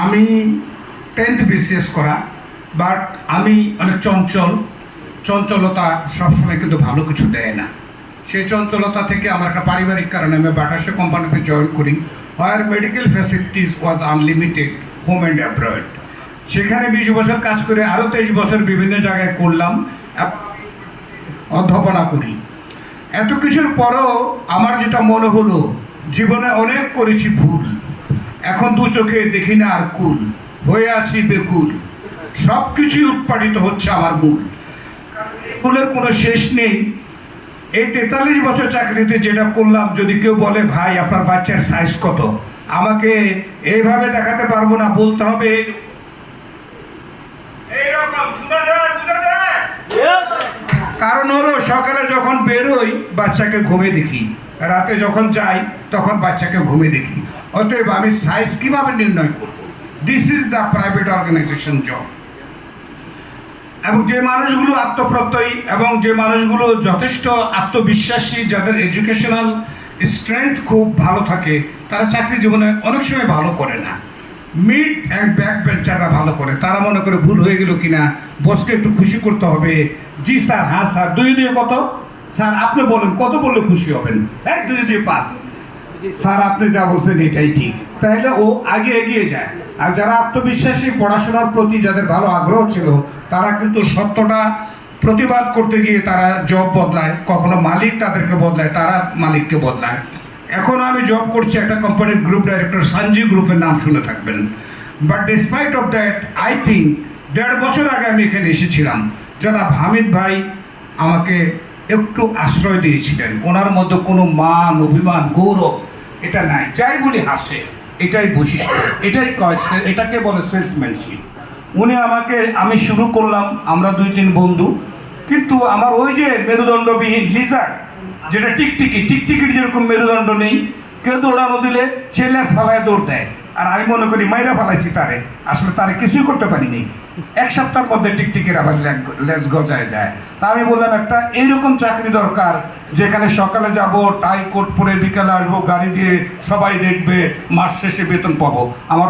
আমি 10th BCS করা, but আমি অনেক চঞ্চলতা সবসময় কিন্তু ভালো কিছু দেয় না। সেই চঞ্চলতা থেকে আমার একটা পারিবারিক কারণে আমি বাটাসা কোম্পানিতে জয়েন করি, where medical facilities was unlimited home and abroad. সেখানে 20 বছর কাজ করে আরও 23 বছর বিভিন্ন জায়গায় করলাম, অধ্যাপনা করি। এত কিছুর পরেও আমার যেটা মনে হলো, জীবনে অনেক করেছি ভুল, এখন দু চোখে দেখি না আর কুল, হয়ে আছি বেকুল, সব কিছুই উৎপাদিত হচ্ছে আমার মূল। ভুলের কোনো শেষ নেই। এই 43 বছর চাকরিতে যেটা করলাম, যদি কেউ বলে ভাই আপনার বাচ্চার সাইজ কত, আমাকে এইভাবে দেখাতে পারবো না, বলতে হবে এইরকম। কারণ হলো সকালে যখন বেরোই বাচ্চাকে ঘুমে দেখি, রাতে যখন যাই তখন বাচ্চাকে ঘুমে দেখি। অতএব আমি সাইজ কিভাবে নির্ণয় করব? This is the private organization job. এবং যে মানুষগুলো আত্মপ্রত্যয়ী এবং যে মানুষগুলো যথেষ্ট আত্মবিশ্বাসী, যাদের এডুকেশনাল স্ট্রেংথ খুব ভালো থাকে, তারা চাকরি জীবনে অনেক সময় ভালো করে না। মিড অ্যান্ড ব্যাক বেঞ্চাররা ভালো করে। তারা মনে করে ভুল হয়ে গেল কিনা, বসকে একটু খুশি করতে হবে। জি স্যার, হ্যাঁ স্যার, 2 দিয়ে কত? স্যার আপনি বলেন কত বললে খুশি হবেন? 1 2 দিয়ে 5। স্যার আপনি যা বলছেন এটাই ঠিক। তাহলে ও আগে এগিয়ে যায়। আর যারা আত্মবিশ্বাসী, পড়াশোনার প্রতি যাদের ভালো আগ্রহ ছিল, তারা কিন্তু সত্যটা প্রতিবাদ করতে গিয়ে তারা জব বদলায়, কখনো মালিক তাদেরকে বদলায়, তারা মালিককে বদলায়। এখন আমি জব করছি একটা কোম্পানির গ্রুপ ডাইরেক্টর, সানজি গ্রুপের নাম শুনে থাকবেন। But despite of that, I think 1.5 বছর আগে আমি এখানে এসেছিলাম, জনাব হামিদ ভাই আমাকে একটু আশ্রয় দিয়েছিলেন। ওনার মধ্যে কোনো মান, অভিমান, গৌরব এটা নাই, যাই বলি হাসে, এটাই বৈশিষ্ট্য, এটাই এটাকে বলে সেলসম্যানশিপ। উনি আমাকে, আমি শুরু করলাম, আমরা 2-3 বন্ধু, কিন্তু আমার ওই যে মেরুদণ্ডবিহীন লিজার্ড, যেটা টিকটিকির যেরকম মেরুদণ্ড নেই, কেউ দৌড়ানো দিলে সে লেজ ফালায় দৌড় দেয়, আর আমি মনে করি মাইরা ফালাইছি তারে, আসলে তারে কিছুই করতে পারিনি। 1 সপ্তাহের মধ্যে টিকটিকির আবার লেজ গজায় যায়। তা আমি বললাম একটা এইরকম চাকরি দরকার, যেখানে সকালে যাব, টাই কোট পরে, বিকালে আসবো, গাড়ি দিয়ে সবাই দেখবে, মাস শেষে বেতন পাবো। আমার